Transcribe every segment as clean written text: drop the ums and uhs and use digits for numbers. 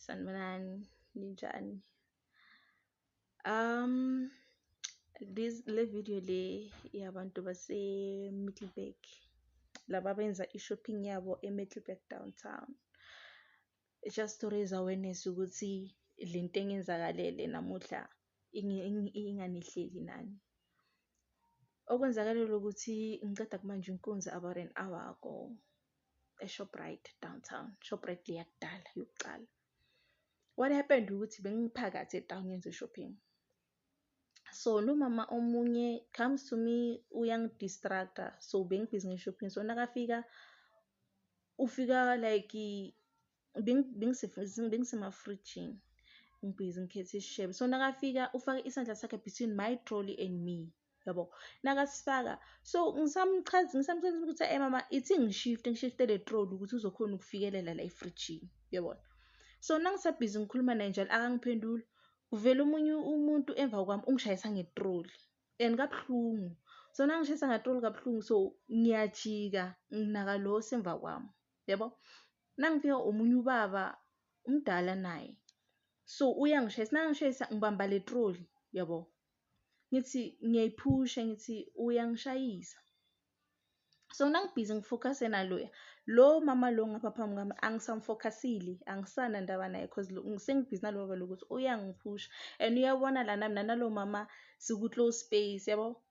Sanibonani, ninjani? Le video le yabantu base-Middelburg laba benza i-shopping yabo e-Middelburg downtown. Just to raise awareness ukuthi lento engenzakalele namuhla inganihleli nani. Okwenzakalele ukuthi ngiceda kumanje inkunzi about an hour ago e-Shoprite downtown. Shoprite le yakudala yokucala. What happened ukuthi bengiphakathi e-town ngenza shopping. So no mama omunye comes to me uyangidistracta, so bengibhizi nge-shopping. So nakafika ufika like bengisemafrijini ngibhizi ngikhethe isishebo. So nakafika ufaka isandla sakhe between my trolley and me. Yabo. Nakasifaka. So ngisamchaza ukuthi mama ithi ngishifte le trolley ukuthi uzokhona ukufikelela la efrijini. Yabona. So nangisabhizi ngikhuluma naye njalo akangiphenduli. Kuvela omunye umuntu emva kwami ungishayisa ngetroli and kabuhlungu. So nangishayisa ngetroli kabuhlungu, so ngiyajika nginaka lo semva kwami. Yabo? Nangifika omunye ubaba umdala naye. So uyangishayisa, nangishayisa ngibamba le troli, yabo. Ngithi ngiyayiphusha ngithi uyangishayisa. So nangibhizi ngifocus naloya. Lo mama lo ngapha phambi kwami angisamfocusile, angisana ndaba naye because ngisengibhizi nalo baba lokuthi uyangiphusha and uyabona la nami nalo mama siku close space, yabo.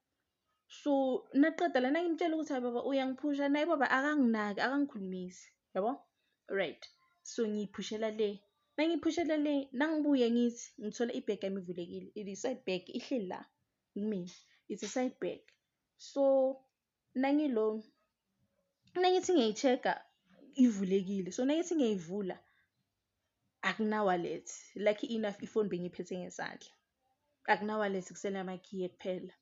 So naqeda la nangimtshela ukuthi hayi baba uyangiphusha naye baba akanginaki, akangikhulumisi, yabo. Right. So ngiyiphushela le. Nangiphushela le nangibuye ngithi ngithola ibag yami ivulekile. It is side bag ihleli la. Kimi. It's a side bag. So nangilo nangithi ngiyayichecka ivulekile. So nangithi ngiyayivula akuna wallet. Lucky enough iphone bengiphethe ngesandla. Akuna wallet kusela ama key kuphela.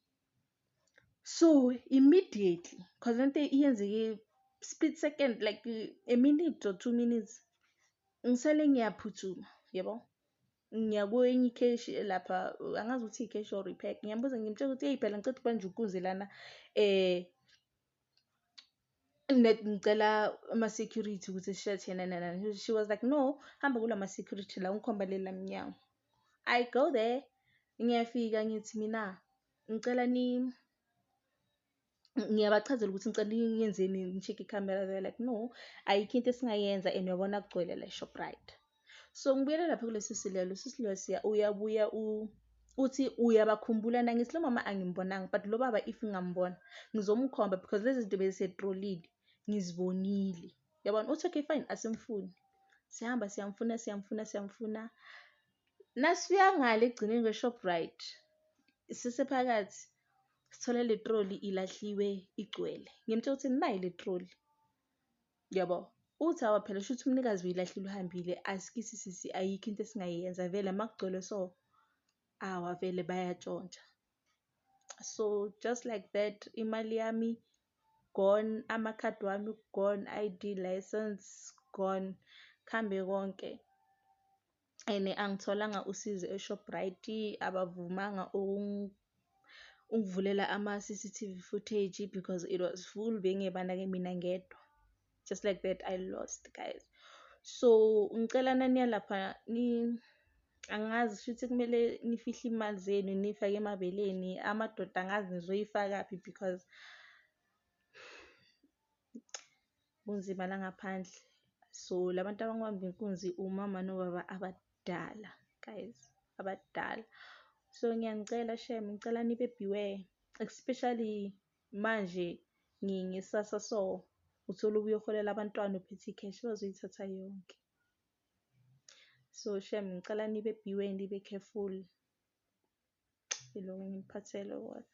So immediately because lento iyenzeke split second like a minute or 2 minutes ngisale ngiyaphuthuma, yabo. Ngiyakwenye icash lapha angazi ukuthi icash or repack. Ngiyambuza ngimtshela ukuthi hey phela ngicela ukubanje ukuze lana ngicela ama security ukuthi sishathe nana. She was like no, hamba kulama security la ungikhomba lela mnyango. I go there, ngiyafika ngithi mina ngicela ngiyabachazela ukuthi ngicela niyenzeni ngicheck i-camera. They're like no, ayikho into esingayenza and uyabona kugcwele la Shoprite. So ngibuyela lapha kulesi sililo uyabuya uthi uyabakhumbula na ngithi lo mama angimbonanga but lo baba if ngambona ngizomkhomba because lezi zinto besetrolini ngizibonile. Yabona uthi okay fine asimfuni. Sihamba siyamfuna. Nasifika ngale egcineni kweShoprite. Sisephakathi sithola le trolley ilahliwe igcwele. Ngimtshela ukuthi nayi le trolley. Yabo. Uthi awa phela shuthi umnikazi uyilahlile uhambile asikisi sisi ayikho into esingayenza vele makugcwele so awa vele bayatshontsha. So just like that imali yami gone, amakhadi wami gone, ID license gone, khambe konke. And angitholanga usizo eShoprite abavumanga ungivulela ama CCTV footage because it was full bengebana ke mina ngedwa. Just like that I lost, guys. So ngicela nani lapha angazi futhi kumele nifihle imali zenu nifake emabeleni amadoda angazi nizoyifaka phi because kunzima la ngaphandle. So labantu abangibamba inkunzi umama nobaba abadala, guys, abadala. So ngiyangicela shame ngicela nibe beware especially manje ngisasa so uthola ubuyoholela abantwana uphethe cash bazoyithatha yonke. So shame ngicela nibe beware nibe careful. Iloko ngiphathele wona.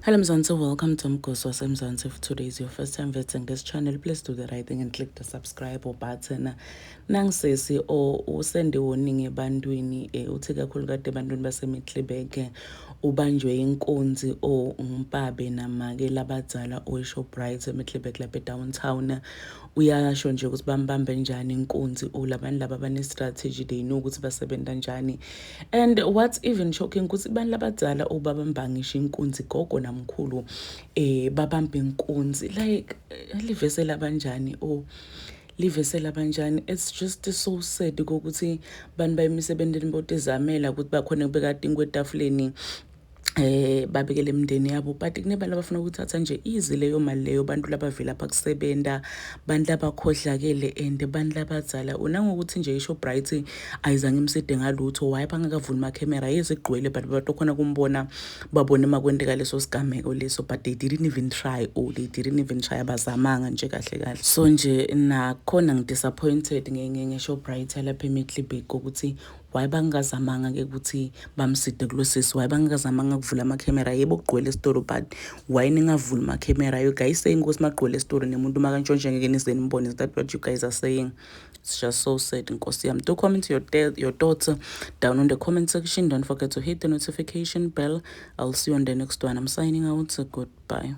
Hello Mzansi, welcome to Mgosi waseMzansi. If today is your first time visiting this channel, please do the right thing and click the subscribe button. Nangisesi usende warning ebantwini uthi kakhulu kade ebantwini baseMiddelburg ubanjwe inkunzi umpabe namake labadzala oShoprite eMiddelburg lapha downtown. Uyasho nje ukuthi bambambe njani inkunzi ulabantu laba bane strategy they know ukuthi basebenza njani. And what's even shocking ukuthi abantu labadzala obabamba ngisho inkunzi gogo namkhulu babamba inkunzi like livesela banjani livesela kanjani. It's just so sad ukuthi bantu bayimisebentini botizamela ukuthi bakhona bekade kwetafuleni babekele imindeni yabo, but kunebala abafuna ukuthatha nje easy leyo mali leyo, bantu labavela apha kusebenta, bantu labakhohlakele and bantu labadzala. Unangokuthi nje iShoprite ayizange imside ngalutho, why bangakavuli amakhemera, yezigqwele but abantu khona kumbona babone makwenteka leso sigameko leso, but they didn't even try, or they didn't even try, abazamanga nje kahle kahle. So nje nakhona ngidisappointed ngeShoprite lapha eMiddelburg ukuthi why bangazamanga ke ukuthi bamside kulosisi, why bangazamanga ukuvula amakhemera. Yebo kugqwele esitolo, but why ningavula amakhemera? You guys saying ukuthi magqwele esitolo nemuntu makantshontshe ngeke nize nimbone. Is that what you guys are saying? It's just so sad. Nkosi yami, do comment your thoughts down on the comment section. Don't forget to hit the notification bell. I'll see you on the next one. I'm signing out. Goodbye.